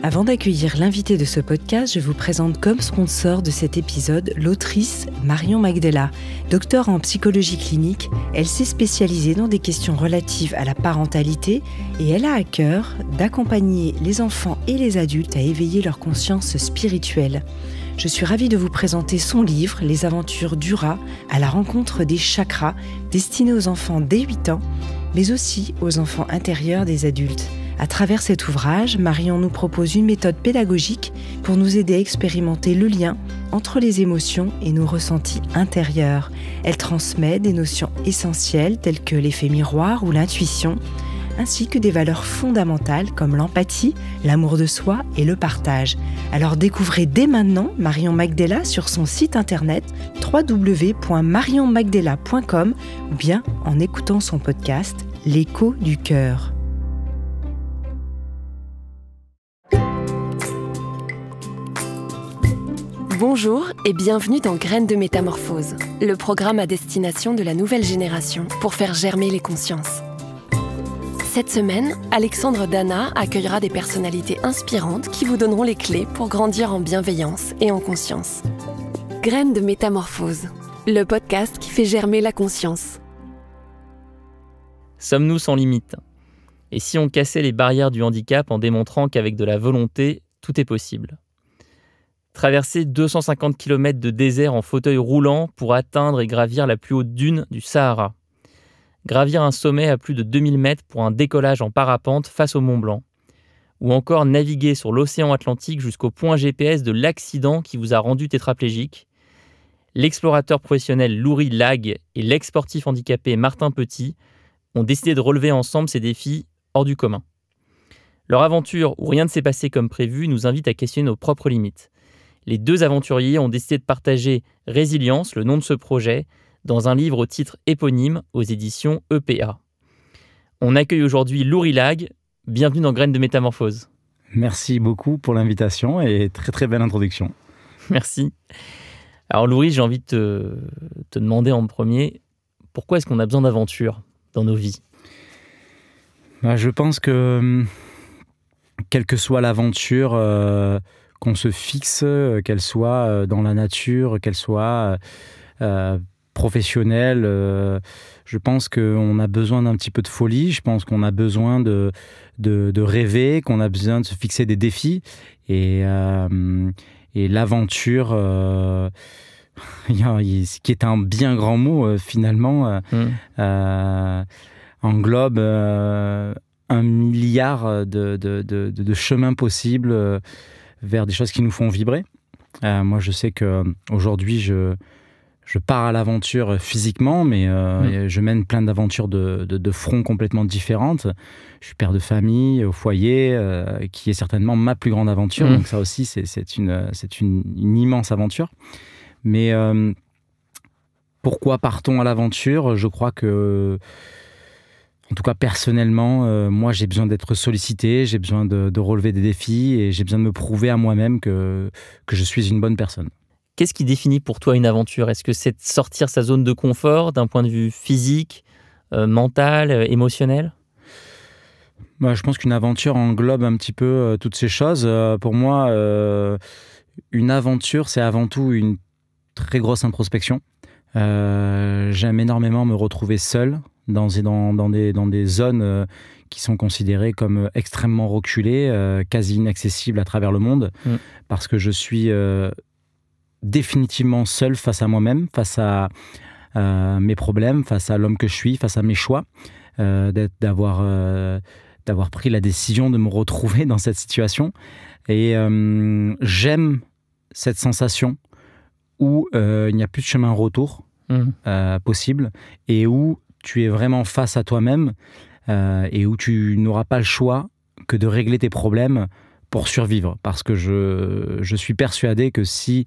Avant d'accueillir l'invité de ce podcast, je vous présente comme sponsor de cet épisode l'autrice Marion Magdela. Docteur en psychologie clinique, elle s'est spécialisée dans des questions relatives à la parentalité et elle a à cœur d'accompagner les enfants et les adultes à éveiller leur conscience spirituelle. Je suis ravie de vous présenter son livre « Les aventures d'Ura à la rencontre des chakras » destiné aux enfants dès 8 ans, mais aussi aux enfants intérieurs des adultes. À travers cet ouvrage, Marion nous propose une méthode pédagogique pour nous aider à expérimenter le lien entre les émotions et nos ressentis intérieurs. Elle transmet des notions essentielles telles que l'effet miroir ou l'intuition, ainsi que des valeurs fondamentales comme l'empathie, l'amour de soi et le partage. Alors découvrez dès maintenant Marion Magdela sur son site internet www.marionmagdela.com ou bien en écoutant son podcast « L'écho du cœur ». Bonjour et bienvenue dans Graines de Métamorphose, le programme à destination de la nouvelle génération pour faire germer les consciences. Cette semaine, Alexandre Dana accueillera des personnalités inspirantes qui vous donneront les clés pour grandir en bienveillance et en conscience. Graines de Métamorphose, le podcast qui fait germer la conscience. Sommes-nous sans limite ? Et si on cassait les barrières du handicap en démontrant qu'avec de la volonté, tout est possible ? Traverser 250 km de désert en fauteuil roulant pour atteindre et gravir la plus haute dune du Sahara. Gravir un sommet à plus de 2000 mètres pour un décollage en parapente face au Mont Blanc. Ou encore naviguer sur l'océan Atlantique jusqu'au point GPS de l'accident qui vous a rendu tétraplégique. L'explorateur professionnel Louri Lag et l'ex-sportif handicapé Martin Petit ont décidé de relever ensemble ces défis hors du commun. Leur aventure, où rien ne s'est passé comme prévu, nous invite à questionner nos propres limites. Les deux aventuriers ont décidé de partager Résilience, le nom de ce projet, dans un livre au titre éponyme aux éditions EPA. On accueille aujourd'hui Louri Lag. Bienvenue dans Graines de Métamorphose. Merci beaucoup pour l'invitation et très très belle introduction. Merci. Alors Louri, j'ai envie de te demander en premier, pourquoi est-ce qu'on a besoin d'aventure dans nos vies ? Je pense que quelle que soit l'aventure qu'on se fixe, qu'elle soit dans la nature, qu'elle soit professionnelle, je pense qu'on a besoin d'un petit peu de folie, je pense qu'on a besoin de rêver, qu'on a besoin de se fixer des défis. Et l'aventure, qui est un bien grand mot finalement, englobe 1 milliard de chemins possibles vers des choses qui nous font vibrer. Moi, je sais qu'aujourd'hui, je pars à l'aventure physiquement, mais je mène plein d'aventures de fronts complètement différentes. Je suis père de famille, au foyer, qui est certainement ma plus grande aventure. Donc ça aussi, c'est une immense aventure. Mais pourquoi partons à l'aventure ? Je crois que, en tout cas personnellement, moi j'ai besoin d'être sollicité, j'ai besoin de relever des défis et j'ai besoin de me prouver à moi-même que je suis une bonne personne. Qu'est-ce qui définit pour toi une aventure ? Est-ce que c'est de sortir sa zone de confort d'un point de vue physique, mental, émotionnel ? Je pense qu'une aventure englobe un petit peu toutes ces choses. Pour moi, une aventure, c'est avant tout une très grosse introspection. J'aime énormément me retrouver seul dans des zones qui sont considérées comme extrêmement reculées, quasi inaccessibles à travers le monde, parce que je suis définitivement seul face à moi-même, face à mes problèmes, face à l'homme que je suis, face à mes choix, d'avoir pris la décision de me retrouver dans cette situation. Et j'aime cette sensation où il n'y a plus de chemin retour possible et où tu es vraiment face à toi-même et où tu n'auras pas le choix que de régler tes problèmes pour survivre. Parce que je suis persuadé que si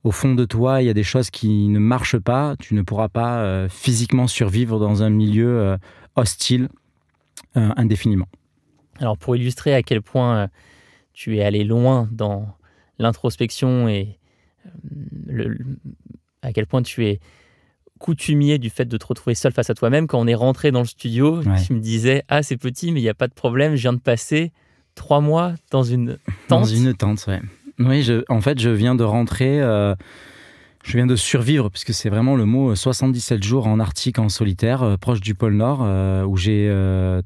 au fond de toi, il y a des choses qui ne marchent pas, tu ne pourras pas physiquement survivre dans un milieu hostile indéfiniment. Alors pour illustrer à quel point tu es allé loin dans l'introspection et à quel point tu es coutumier du fait de te retrouver seul face à toi-même, quand on est rentré dans le studio, tu me disais « Ah, c'est petit, mais il n'y a pas de problème, je viens de passer 3 mois dans une tente. Dans une tente, ouais. Oui, en fait, je viens de rentrer, je viens de survivre, puisque c'est vraiment le mot, 77 jours en Arctique en solitaire, proche du pôle Nord, où j'ai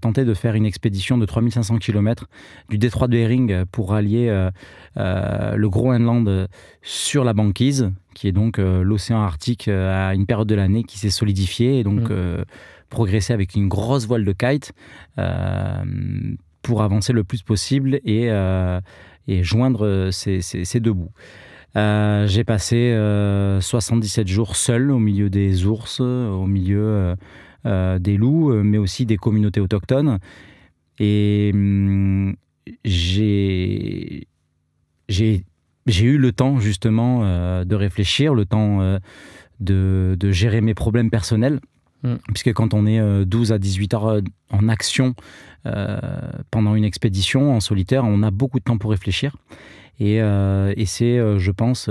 tenté de faire une expédition de 3500 km du détroit de Bering pour rallier le Groenland sur la banquise, qui est donc l'océan Arctique à une période de l'année qui s'est solidifiée, et donc progresser avec une grosse voile de kite pour avancer le plus possible et joindre ces deux bouts. J'ai passé 77 jours seul au milieu des ours, au milieu des loups, mais aussi des communautés autochtones. Et j'ai eu le temps justement de réfléchir, le temps de gérer mes problèmes personnels. Puisque quand on est 12 à 18 heures en action pendant une expédition en solitaire, on a beaucoup de temps pour réfléchir. Et c'est, je pense,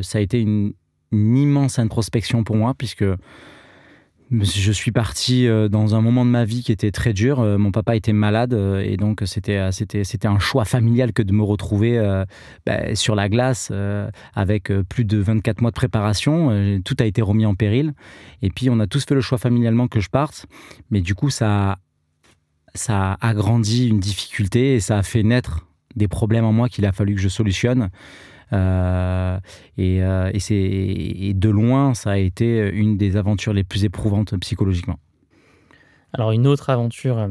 ça a été une immense introspection pour moi, puisque je suis parti dans un moment de ma vie qui était très dur. Mon papa était malade et donc c'était un choix familial que de me retrouver sur la glace avec plus de 24 mois de préparation. Tout a été remis en péril. Et puis on a tous fait le choix familialement que je parte. Mais du coup, ça a agrandi une difficulté et ça a fait naître des problèmes en moi qu'il a fallu que je solutionne. Et de loin, ça a été une des aventures les plus éprouvantes psychologiquement. Alors une autre aventure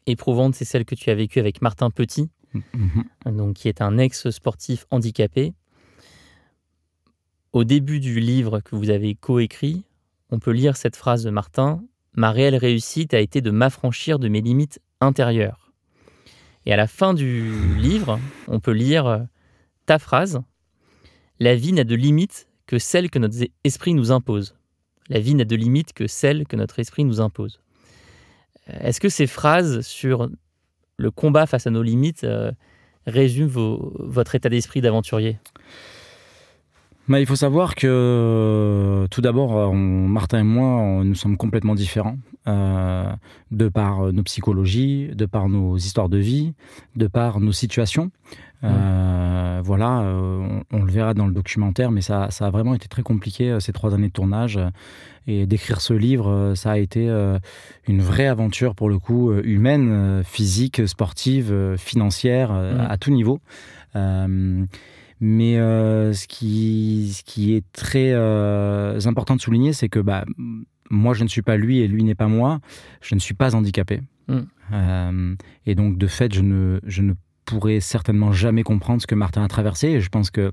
éprouvante, c'est celle que tu as vécue avec Martin Petit, donc, qui est un ex-sportif handicapé. Au début du livre que vous avez coécrit, on peut lire cette phrase de Martin: « Ma réelle réussite a été de m'affranchir de mes limites intérieures ». Et à la fin du livre, on peut lire ta phrase: « La vie n'a de limite que celle que notre esprit nous impose. » La vie n'a de limite que celle que notre esprit nous impose. Est-ce que ces phrases sur le combat face à nos limites résument votre état d'esprit d'aventurier ? Il faut savoir que, tout d'abord, Martin et moi, nous sommes complètement différents, de par nos psychologies, de par nos histoires de vie, de par nos situations. Voilà, on le verra dans le documentaire, mais ça a vraiment été très compliqué ces 3 années de tournage. Et d'écrire ce livre, ça a été une vraie aventure, pour le coup, humaine, physique, sportive, financière, à tout niveau. Mais ce qui est très important de souligner, c'est que moi, je ne suis pas lui et lui n'est pas moi. Je ne suis pas handicapé. Et donc, de fait, je ne pourrais certainement jamais comprendre ce que Martin a traversé. Et je pense que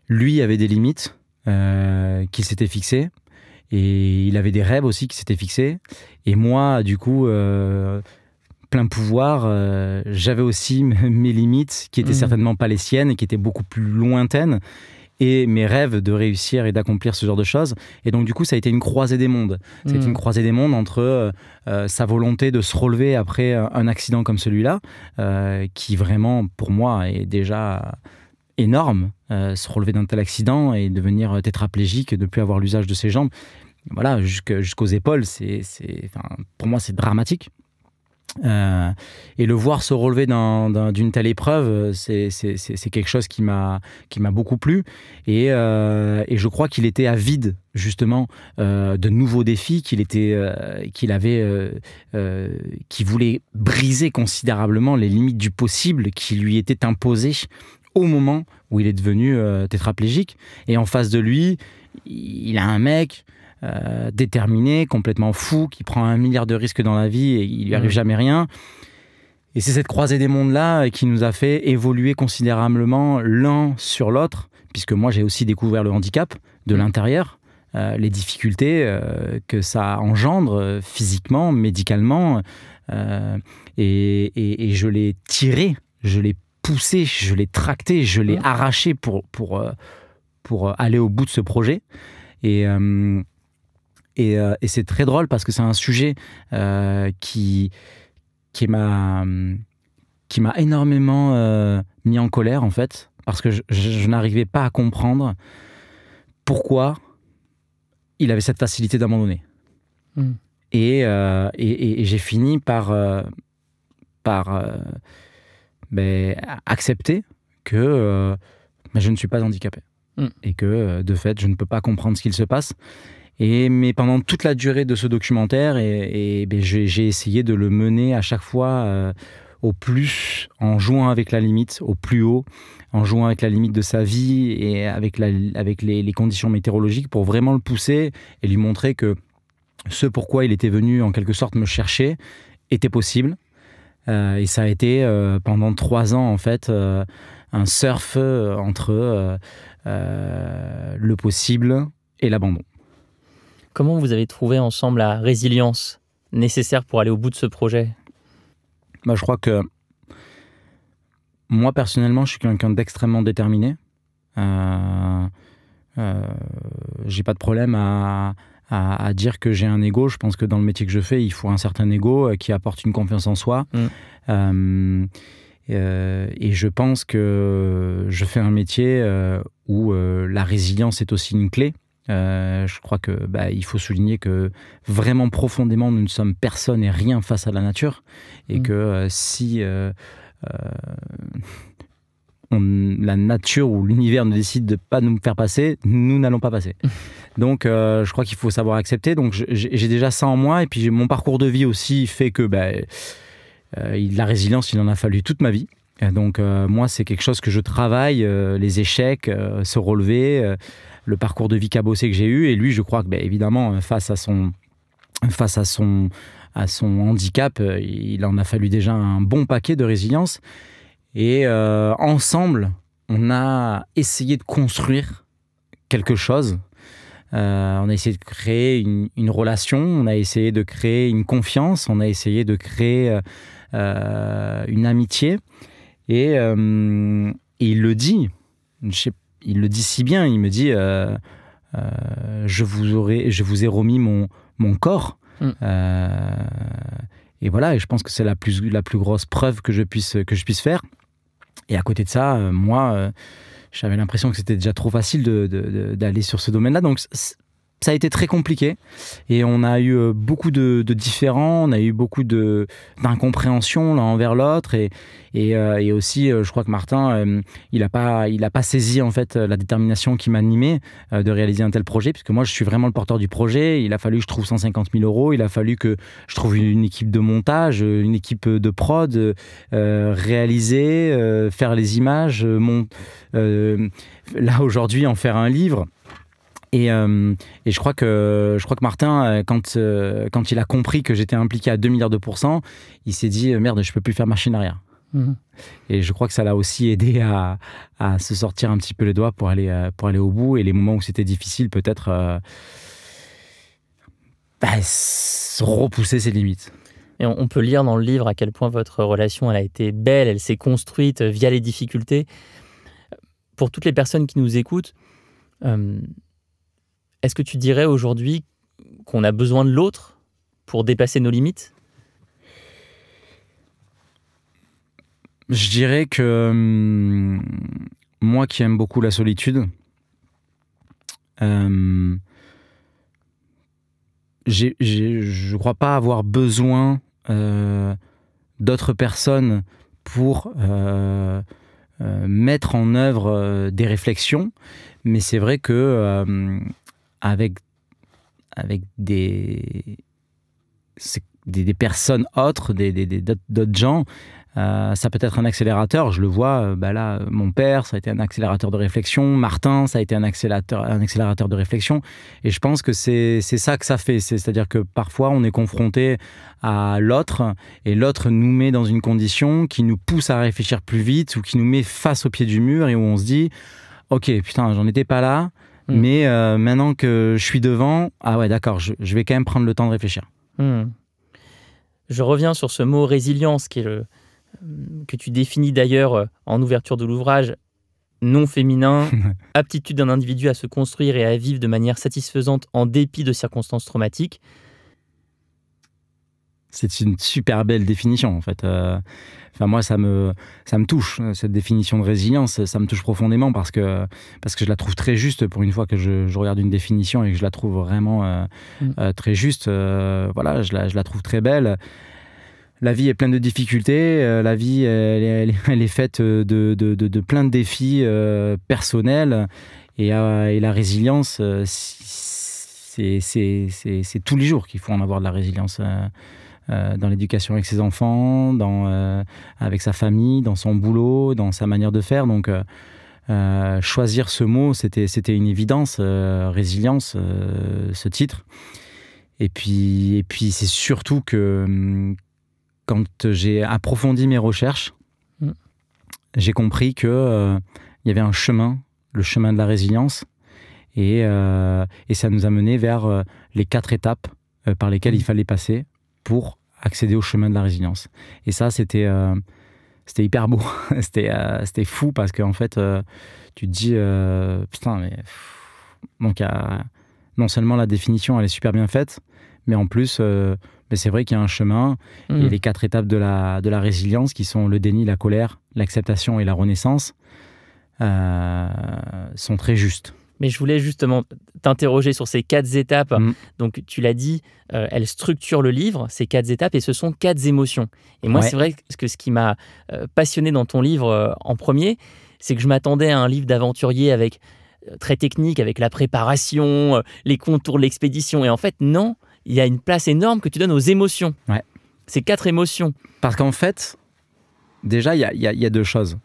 lui avait des limites qu'il s'était fixées. Et il avait des rêves aussi qui s'étaient fixés. Et moi, du coup... plein pouvoir, j'avais aussi mes limites qui étaient certainement pas les siennes et qui étaient beaucoup plus lointaines, et mes rêves de réussir et d'accomplir ce genre de choses. Et donc du coup, ça a été une croisée des mondes. Ça a été une croisée des mondes entre sa volonté de se relever après un accident comme celui-là, qui vraiment, pour moi, est déjà énorme. Se relever d'un tel accident et devenir tétraplégique, de ne plus avoir l'usage de ses jambes, voilà, jusqu'aux épaules, pour moi, c'est dramatique. Et le voir se relever d'une telle épreuve, c'est quelque chose qui m'a beaucoup plu, et je crois qu'il était avide justement de nouveaux défis, qu'il voulait briser considérablement les limites du possible qui lui étaient imposées au moment où il est devenu tétraplégique. Et en face de lui, il a un mec déterminé, complètement fou, qui prend 1 milliard de risques dans la vie et il lui arrive jamais rien. Et c'est cette croisée des mondes-là qui nous a fait évoluer considérablement l'un sur l'autre, puisque moi j'ai aussi découvert le handicap de l'intérieur, les difficultés que ça engendre physiquement, médicalement, et je l'ai tiré, je l'ai poussé, je l'ai tracté, je l'ai arraché pour aller au bout de ce projet. Et c'est très drôle parce que c'est un sujet qui m'a énormément mis en colère, en fait, parce que je n'arrivais pas à comprendre pourquoi il avait cette facilité d'abandonner. Et j'ai fini par par accepter que je ne suis pas handicapé. Et que, de fait, je ne peux pas comprendre ce qu'il se passe. Mais pendant toute la durée de ce documentaire, j'ai essayé de le mener à chaque fois au plus, en jouant avec la limite, au plus haut, en jouant avec la limite de sa vie et avec les conditions météorologiques pour vraiment le pousser et lui montrer que ce pourquoi il était venu en quelque sorte me chercher était possible. Et ça a été pendant 3 ans en fait un surf entre le possible et l'abandon. Comment vous avez trouvé ensemble la résilience nécessaire pour aller au bout de ce projet ? Je crois que moi personnellement je suis quelqu'un d'extrêmement déterminé. J'ai pas de problème à dire que j'ai un ego. Je pense que dans le métier que je fais, il faut un certain ego qui apporte une confiance en soi. Et je pense que je fais un métier où la résilience est aussi une clé. Je crois que il faut souligner que vraiment profondément nous ne sommes personne et rien face à la nature et que si la nature ou l'univers ne décide de pas nous faire passer, nous n'allons pas passer. Donc je crois qu'il faut savoir accepter. Donc j'ai déjà ça en moi et puis mon parcours de vie aussi fait que la résilience, il en a fallu toute ma vie. Donc moi, c'est quelque chose que je travaille, les échecs, se relever, le parcours de vie cabossé que j'ai eu. Et lui, je crois que évidemment, face à son handicap, il en a fallu déjà un bon paquet de résilience. Et ensemble, on a essayé de construire quelque chose. On a essayé de créer une relation, on a essayé de créer une confiance, on a essayé de créer une amitié. Et il le dit, il le dit si bien, il me dit je vous ai remis mon corps. Et voilà, et je pense que c'est la plus grosse preuve que je puisse faire. Et à côté de ça, moi, j'avais l'impression que c'était déjà trop facile d'aller sur ce domaine-là. Donc ça a été très compliqué et on a eu beaucoup de différends, on a eu beaucoup d'incompréhension l'un envers l'autre et aussi je crois que Martin il a pas saisi en fait la détermination qui m'animait de réaliser un tel projet, puisque moi je suis vraiment le porteur du projet. Il a fallu que je trouve 150 000 €, il a fallu que je trouve une équipe de montage, une équipe de prod, réaliser, faire les images, là aujourd'hui en faire un livre. Et je crois que Martin, quand il a compris que j'étais impliqué à 2 milliards de %, il s'est dit merde, je peux plus faire machine arrière. Et je crois que ça l'a aussi aidé à se sortir un petit peu les doigts pour aller au bout. Et les moments où c'était difficile, peut-être repousser ses limites. Et on peut lire dans le livre à quel point votre relation elle a été belle, elle s'est construite via les difficultés. Pour toutes les personnes qui nous écoutent, est-ce que tu dirais aujourd'hui qu'on a besoin de l'autre pour dépasser nos limites ? Je dirais que moi qui aime beaucoup la solitude, je ne crois pas avoir besoin d'autres personnes pour mettre en œuvre des réflexions. Mais c'est vrai que avec des personnes autres, d'autres gens, ça peut être un accélérateur. Je le vois, là, mon père, ça a été un accélérateur de réflexion. Martin, ça a été un accélérateur de réflexion. Et je pense que c'est ça que ça fait. C'est-à-dire que parfois, on est confronté à l'autre, et l'autre nous met dans une condition qui nous pousse à réfléchir plus vite, ou qui nous met face au pied du mur, et où on se dit « Ok, putain, j'en étais pas là. » Mais maintenant que je suis devant, ah ouais, d'accord, je vais quand même prendre le temps de réfléchir. Je reviens sur ce mot résilience que tu définis d'ailleurs en ouverture de l'ouvrage, non féminin, aptitude d'un individu à se construire et à vivre de manière satisfaisante en dépit de circonstances traumatiques. C'est une super belle définition en fait. Moi, ça me touche, cette définition de résilience, ça me touche profondément parce que je la trouve très juste pour une fois que je regarde une définition et que je la trouve vraiment très juste. Je la trouve très belle. la vie est pleine de difficultés, la vie elle est faite de plein de défis personnels et la résilience, c'est tous les jours qu'il faut en avoir de la résilience dans l'éducation avec ses enfants, avec sa famille, dans son boulot, dans sa manière de faire. Donc choisir ce mot, c'était une évidence, résilience, ce titre. Et puis c'est surtout que quand j'ai approfondi mes recherches, j'ai compris qu'il y avait un chemin, le chemin de la résilience, et ça nous a mené vers les 4 étapes par lesquelles il fallait passer pour accéder au chemin de la résilience. Et ça, c'était hyper beau, c'était fou, parce qu'en fait, tu te dis, putain, mais... Donc, non seulement la définition, elle est super bien faite, mais en plus... mais c'est vrai qu'il y a un chemin, et les 4 étapes de la résilience, qui sont le déni, la colère, l'acceptation et la renaissance, sont très justes. Mais je voulais justement t'interroger sur ces 4 étapes. Donc, tu l'as dit, elles structurent le livre, ces 4 étapes, et ce sont 4 émotions. Et moi, c'est vrai que ce qui m'a passionné dans ton livre en premier, c'est que je m'attendais à un livre d'aventurier très technique, avec la préparation, les contours de l'expédition. Et en fait, non. Il y a une place énorme que tu donnes aux émotions. Ouais. Ces 4 émotions. Parce qu'en fait, déjà, il y a 2 choses.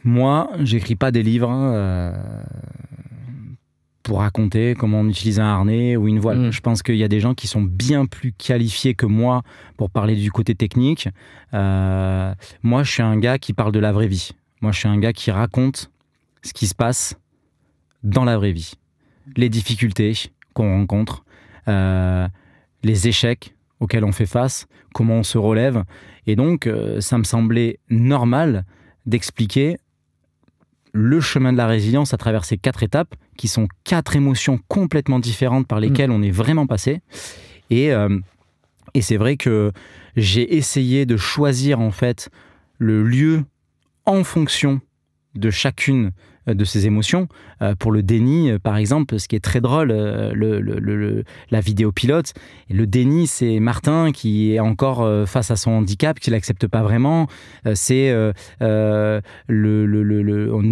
Moi, j'écris pas des livres pour raconter comment on utilise un harnais ou une voile. Je pense qu'il y a des gens qui sont bien plus qualifiés que moi pour parler du côté technique. Moi, je suis un gars qui parle de la vraie vie. Moi, je suis un gars qui raconte ce qui se passe dans la vraie vie. Les difficultés qu'on rencontre, les échecs auxquels on fait face, comment on se relève. Et donc, ça me semblait normal d'expliquer le chemin de la résilience à travers ces 4 étapes, qui sont 4 émotions complètement différentes par lesquelles on est vraiment passé. Et c'est vrai que j'ai essayé de choisir en fait le lieu en fonction de chacune de ces émotions. Pour le déni, par exemple, ce qui est très drôle, la vidéo pilote, le déni, c'est Martin qui est encore face à son handicap, qui l'accepte pas vraiment. Nous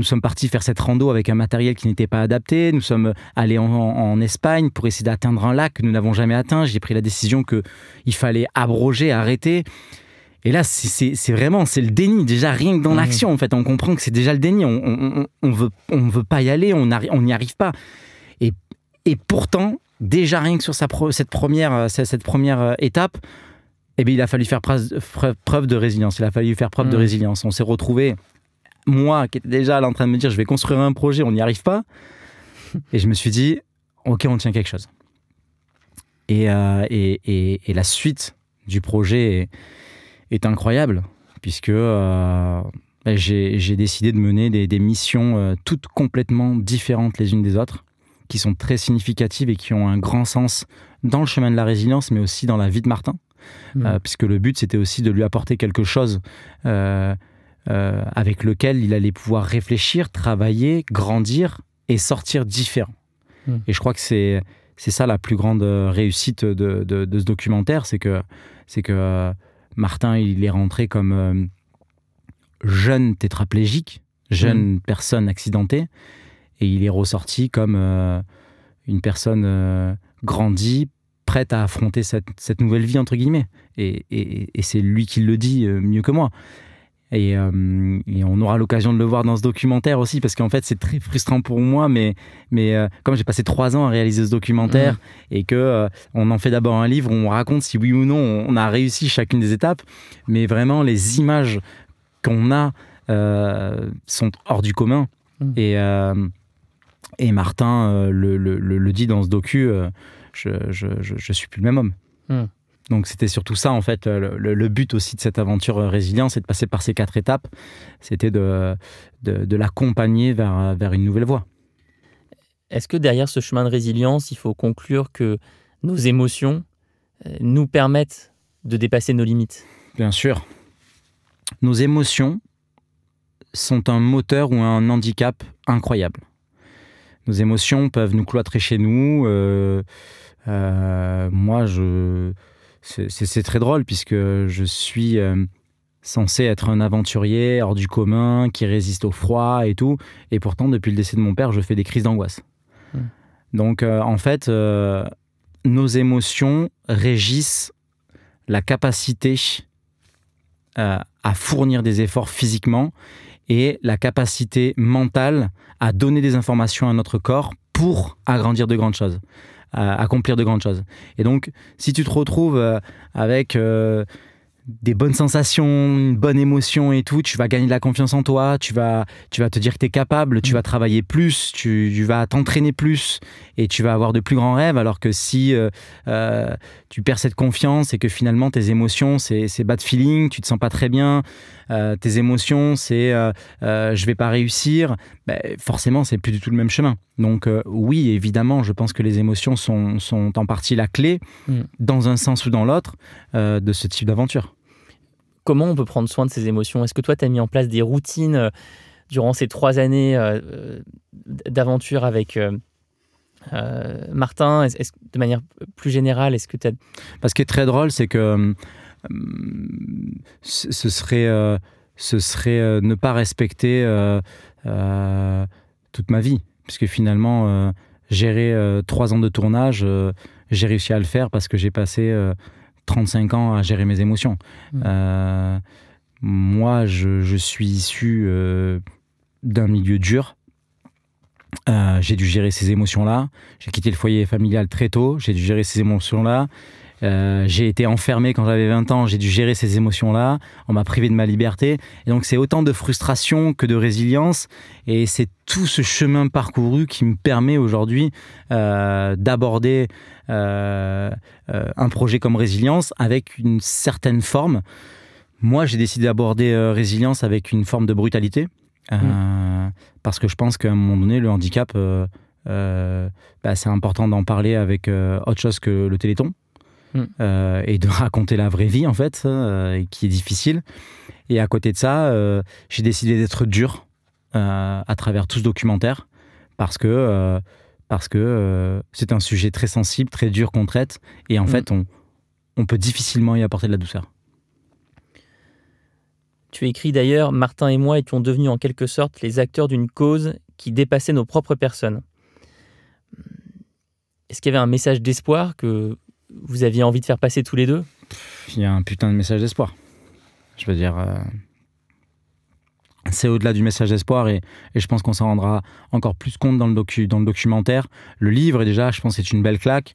sommes partis faire cette rando avec un matériel qui n'était pas adapté. Nous sommes allés en Espagne pour essayer d'atteindre un lac que nous n'avons jamais atteint. J'ai pris la décision qu'il fallait abroger, arrêter. Et là, c'est le déni. Déjà, rien que dans l'action, en fait, on comprend que c'est déjà le déni. On veut pas y aller, on n'y arrive pas. Et pourtant, déjà rien que sur cette première étape, eh bien, il a fallu faire preuve de résilience. Il a fallu faire preuve de résilience. On s'est retrouvés, moi, qui étais déjà là en train de me dire, je vais construire un projet, on n'y arrive pas. Et je me suis dit, ok, on tient quelque chose. Et la suite du projet est incroyable, puisque j'ai décidé de mener des missions toutes complètement différentes les unes des autres, qui sont très significatives et qui ont un grand sens dans le chemin de la résilience, mais aussi dans la vie de Martin, puisque le but, c'était aussi de lui apporter quelque chose avec lequel il allait pouvoir réfléchir, travailler, grandir et sortir différent. Et je crois que c'est ça la plus grande réussite de ce documentaire, c'est que Martin, il est rentré comme jeune tétraplégique, jeune personne accidentée, et il est ressorti comme une personne grandie, prête à affronter cette nouvelle vie, entre guillemets. Et c'est lui qui le dit mieux que moi. Et on aura l'occasion de le voir dans ce documentaire aussi, parce qu'en fait, c'est très frustrant pour moi, mais comme j'ai passé 3 ans à réaliser ce documentaire, et que on en fait d'abord un livre où on raconte si oui ou non on a réussi chacune des étapes, mais vraiment, les images qu'on a sont hors du commun. Et Martin le dit dans ce docu, je suis plus le même homme. Donc c'était surtout ça, en fait, le but aussi de cette aventure résilience, c'est de passer par ces 4 étapes, c'était de l'accompagner vers une nouvelle voie. Est-ce que derrière ce chemin de résilience, il faut conclure que nos émotions nous permettent de dépasser nos limites ? Bien sûr. Nos émotions sont un moteur ou un handicap incroyable. Nos émotions peuvent nous cloîtrer chez nous. Moi, c'est très drôle puisque je suis censé être un aventurier hors du commun, qui résiste au froid et tout. Et pourtant, depuis le décès de mon père, je fais des crises d'angoisse. Donc, en fait, nos émotions régissent la capacité à fournir des efforts physiquement et la capacité mentale à donner des informations à notre corps pour agrandir de grandes choses, accomplir de grandes choses. Et donc, si tu te retrouves avec des bonnes sensations, une bonne émotion et tout, tu vas gagner de la confiance en toi, tu vas te dire que tu es capable, tu vas travailler plus, tu vas t'entraîner plus et tu vas avoir de plus grands rêves, alors que si tu perds cette confiance et que finalement tes émotions c'est bad feeling, tu te sens pas très bien, tes émotions c'est je vais pas réussir, forcément c'est plus du tout le même chemin. Donc oui, évidemment, je pense que les émotions sont en partie la clé, dans un sens ou dans l'autre, de ce type d'aventure. Comment on peut prendre soin de ses émotions? Est-ce que toi, tu as mis en place des routines durant ces 3 années d'aventure avec Martin? De manière plus générale, est-ce que tu as... Ce qui est très drôle, c'est que ce serait ne pas respecter toute ma vie. Puisque finalement, gérer 3 ans de tournage, j'ai réussi à le faire parce que j'ai passé 35 ans à gérer mes émotions. Moi, je suis issu d'un milieu dur. J'ai dû gérer ces émotions-là. J'ai quitté le foyer familial très tôt. J'ai dû gérer ces émotions-là. J'ai été enfermé quand j'avais 20 ans. J'ai dû gérer ces émotions-là. On m'a privé de ma liberté. Et donc, c'est autant de frustration que de résilience. Et c'est tout ce chemin parcouru qui me permet aujourd'hui d'aborder un projet comme Résilience avec une certaine forme. Moi, j'ai décidé d'aborder Résilience avec une forme de brutalité. Parce que je pense qu'à un moment donné, le handicap, c'est important d'en parler avec autre chose que le Téléthon. Et de raconter la vraie vie en fait, qui est difficile. Et à côté de ça, j'ai décidé d'être dur à travers tout ce documentaire parce que c'est un sujet très sensible, très dur qu'on traite, et en fait on peut difficilement y apporter de la douceur. Tu écris d'ailleurs: Martin et moi étions devenus en quelque sorte les acteurs d'une cause qui dépassait nos propres personnes. Est-ce qu'il y avait un message d'espoir que vous aviez envie de faire passer tous les deux? Il y a un putain de message d'espoir. Je veux dire, c'est au-delà du message d'espoir, et je pense qu'on s'en rendra encore plus compte dans le documentaire. Le livre, déjà, je pense que c'est une belle claque.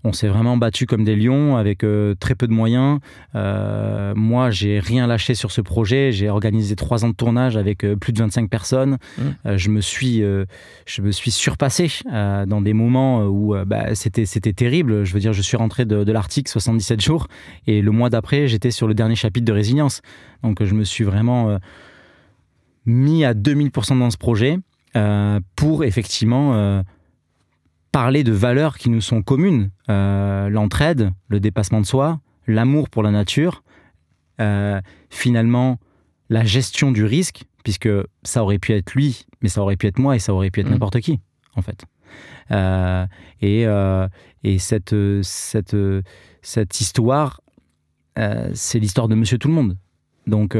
On s'est vraiment battu comme des lions avec très peu de moyens. Moi, j'ai rien lâché sur ce projet. J'ai organisé 3 ans de tournage avec plus de 25 personnes. Je me suis surpassé dans des moments où c'était terrible. Je veux dire, je suis rentré de l'Arctique 77 jours et le mois d'après, j'étais sur le dernier chapitre de Résilience. Donc, je me suis vraiment mis à 2000% dans ce projet pour effectivement parler de valeurs qui nous sont communes, l'entraide, le dépassement de soi, l'amour pour la nature, finalement la gestion du risque, puisque ça aurait pu être lui, mais ça aurait pu être moi et ça aurait pu être n'importe qui, en fait. Et cette histoire, c'est l'histoire de Monsieur Tout-le-Monde. Donc,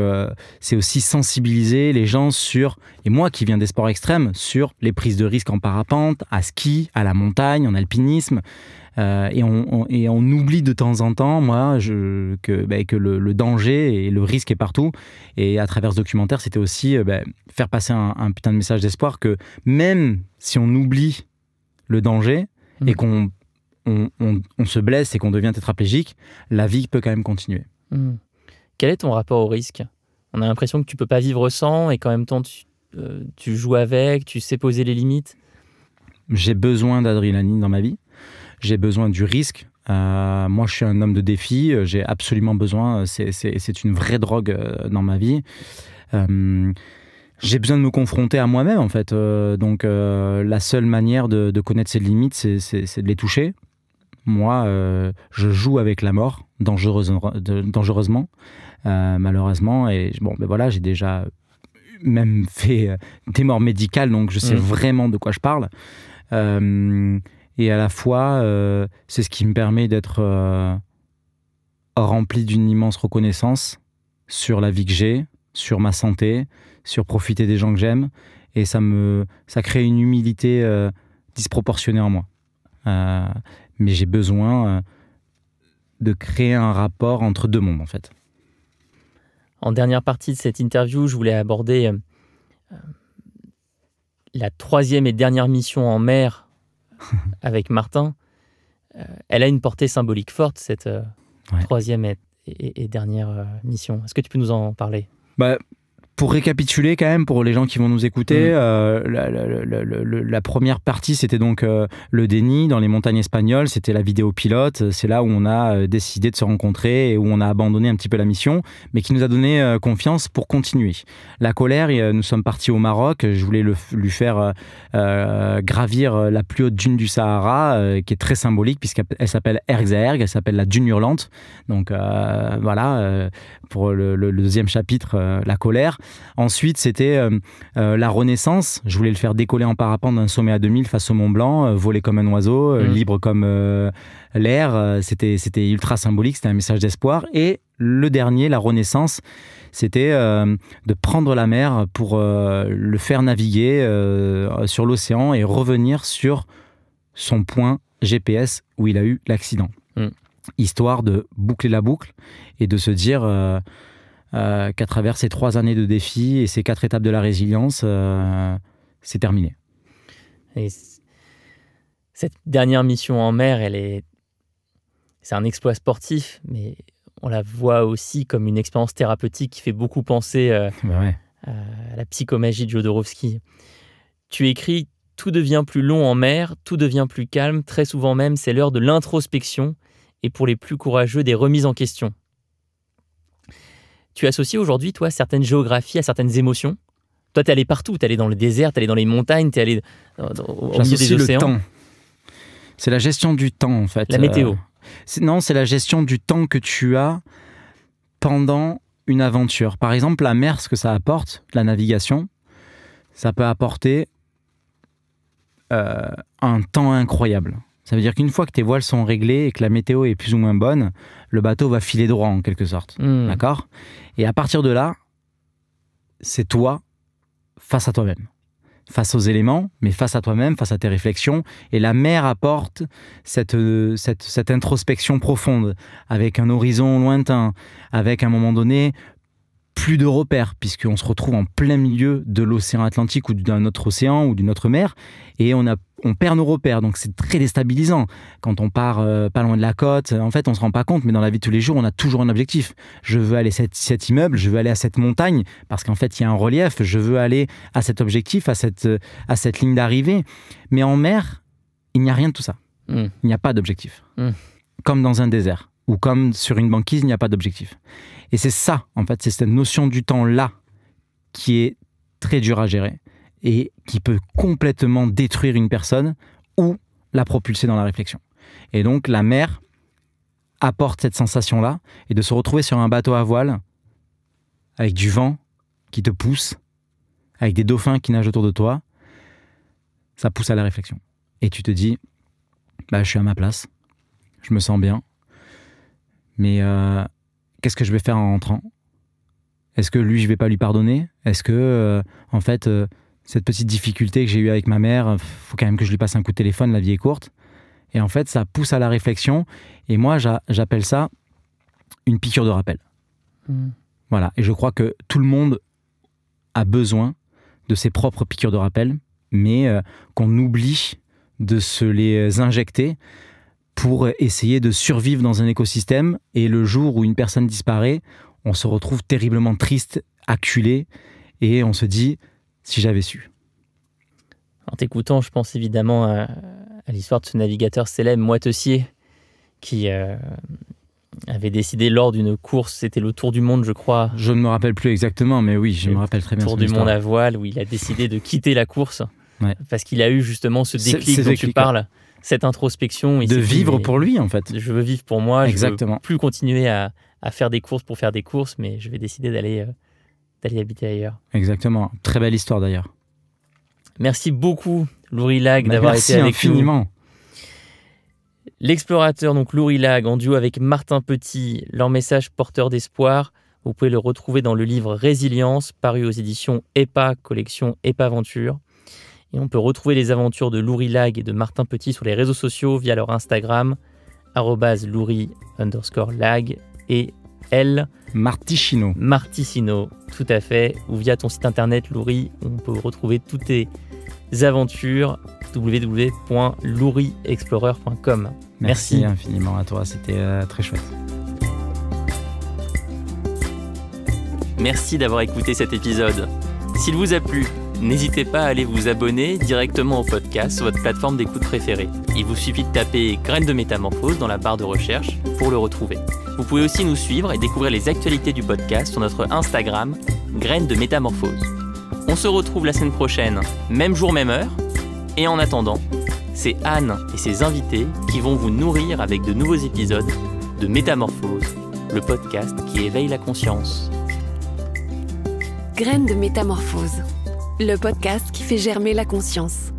c'est aussi sensibiliser les gens sur, et moi qui viens des sports extrêmes, sur les prises de risques en parapente, à ski, à la montagne, en alpinisme. Et on oublie de temps en temps, que le danger et le risque est partout. Et à travers ce documentaire, c'était aussi faire passer un putain de message d'espoir que même si on oublie le danger et qu'on se blesse et qu'on devient tétraplégique, la vie peut quand même continuer. Quel est ton rapport au risque? On a l'impression que tu peux pas vivre sans, et qu'en même temps tu joues avec, tu sais poser les limites. J'ai besoin d'adrénaline dans ma vie. J'ai besoin du risque. Moi, je suis un homme de défi. J'ai absolument besoin. C'est une vraie drogue dans ma vie. J'ai besoin de me confronter à moi-même, en fait. Donc, la seule manière de connaître ses limites, c'est de les toucher. Moi, je joue avec la mort, dangereusement, malheureusement. Et voilà, j'ai déjà même fait des morts médicales, donc je sais vraiment de quoi je parle. Et à la fois, c'est ce qui me permet d'être rempli d'une immense reconnaissance sur la vie que j'ai, sur ma santé, sur profiter des gens que j'aime. Et ça crée une humilité disproportionnée en moi. Mais j'ai besoin de créer un rapport entre deux mondes, en fait. En dernière partie de cette interview, je voulais aborder la 3e et dernière mission en mer avec Martin. Elle a une portée symbolique forte, cette 3e et dernière mission. Est-ce que tu peux nous en parler ? Pour récapituler quand même, pour les gens qui vont nous écouter, la première partie, c'était donc le déni dans les montagnes espagnoles, c'était la vidéo pilote, c'est là où on a décidé de se rencontrer et où on a abandonné un petit peu la mission, mais qui nous a donné confiance pour continuer. La colère, nous sommes partis au Maroc, je voulais lui faire gravir la plus haute dune du Sahara, qui est très symbolique puisqu'elle s'appelle Ergzaerg, elle s'appelle la dune hurlante. Donc voilà, pour le deuxième chapitre, la colère. Ensuite, c'était la renaissance. Je voulais le faire décoller en parapente d'un sommet à 2000 face au Mont Blanc, voler comme un oiseau, libre comme l'air. C'était ultra symbolique, c'était un message d'espoir. Et le dernier, la renaissance, c'était de prendre la mer pour le faire naviguer sur l'océan et revenir sur son point GPS où il a eu l'accident. Histoire de boucler la boucle et de se dire qu'à travers ces 3 années de défis et ces 4 étapes de la résilience, c'est terminé. Et cette dernière mission en mer, c'est un exploit sportif, mais on la voit aussi comme une expérience thérapeutique qui fait beaucoup penser à la psychomagie de Jodorowsky. Tu écris « Tout devient plus long en mer, tout devient plus calme, très souvent même, c'est l'heure de l'introspection et pour les plus courageux, des remises en question ». Tu associes aujourd'hui, toi, certaines géographies à certaines émotions. Toi, tu es allé partout. Tu es allé dans le désert, tu es allé dans les montagnes, tu es allé au milieu des océans. Le temps. C'est la gestion du temps, en fait. La météo. Non, c'est la gestion du temps que tu as pendant une aventure. Par exemple, la mer, ce que ça apporte, la navigation, ça peut apporter un temps incroyable. Ça veut dire qu'une fois que tes voiles sont réglées et que la météo est plus ou moins bonne, le bateau va filer droit en quelque sorte. D'accord ? Et à partir de là, c'est toi face à toi-même. Face aux éléments, mais face à toi-même, face à tes réflexions. Et la mer apporte cette introspection profonde, avec un horizon lointain, avec à un moment donné plus de repères, puisqu'on se retrouve en plein milieu de l'océan Atlantique ou d'un autre océan ou d'une autre mer, et on perd nos repères, donc c'est très déstabilisant. Quand on part pas loin de la côte, en fait on se rend pas compte, mais dans la vie de tous les jours, on a toujours un objectif. Je veux aller à cet immeuble, je veux aller à cette montagne, parce qu'en fait il y a un relief, je veux aller à cet objectif, à cette ligne d'arrivée. Mais en mer, il n'y a rien de tout ça. Il n'y a pas d'objectif. Comme dans un désert, ou comme sur une banquise, il n'y a pas d'objectif. Et c'est ça, en fait, c'est cette notion du temps-là qui est très dure à gérer et qui peut complètement détruire une personne ou la propulser dans la réflexion. Et donc, la mer apporte cette sensation-là et de se retrouver sur un bateau à voile avec du vent qui te pousse, avec des dauphins qui nagent autour de toi, ça pousse à la réflexion. Et tu te dis, je suis à ma place, je me sens bien, mais qu'est-ce que je vais faire en rentrant ? Est-ce que lui, je vais pas lui pardonner ? Est-ce que, en fait, cette petite difficulté que j'ai eue avec ma mère, faut quand même que je lui passe un coup de téléphone, la vie est courte. Et en fait, ça pousse à la réflexion. Et moi, j'appelle ça une piqûre de rappel. Voilà. Et je crois que tout le monde a besoin de ses propres piqûres de rappel, mais qu'on oublie de se les injecter pour essayer de survivre dans un écosystème. Et le jour où une personne disparaît, on se retrouve terriblement triste, acculé, et on se dit, si j'avais su. En t'écoutant, je pense évidemment à l'histoire de ce navigateur célèbre, Moy Tessier, qui avait décidé lors d'une course, c'était le Tour du Monde, je crois. Je ne me rappelle plus exactement, mais oui, je me rappelle très bien. Tour du Monde à voile, où il a décidé de quitter la course, parce qu'il a eu justement ce déclic dont tu parles. Cette introspection. De vivre pour lui, en fait. Je veux vivre pour moi. Exactement. Je veux plus continuer à faire des courses pour faire des courses, mais je vais décider d'aller habiter ailleurs. Exactement. Très belle histoire, d'ailleurs. Merci beaucoup, Loury Lacq, d'avoir été avec infiniment. nous. L'explorateur, donc Loury Lag, en duo avec Martin Petit, leur message porteur d'espoir, vous pouvez le retrouver dans le livre Résilience, paru aux éditions EPA, collection EPA Aventure. Et on peut retrouver les aventures de Loury Lag et de Martin Petit sur les réseaux sociaux via leur Instagram, @Loury_lag et L. Marticino, tout à fait, ou via ton site internet Loury, on peut retrouver toutes tes aventures, www.louryexplorer.com. Merci infiniment à toi, c'était très chouette. Merci d'avoir écouté cet épisode. S'il vous a plu, n'hésitez pas à aller vous abonner directement au podcast sur votre plateforme d'écoute préférée. Il vous suffit de taper Graines de Métamorphose dans la barre de recherche pour le retrouver. Vous pouvez aussi nous suivre et découvrir les actualités du podcast sur notre Instagram, Graines de Métamorphose. On se retrouve la semaine prochaine, même jour, même heure. Et en attendant, c'est Anne et ses invités qui vont vous nourrir avec de nouveaux épisodes de Métamorphose, le podcast qui éveille la conscience. Graines de Métamorphose, le podcast qui fait germer la conscience.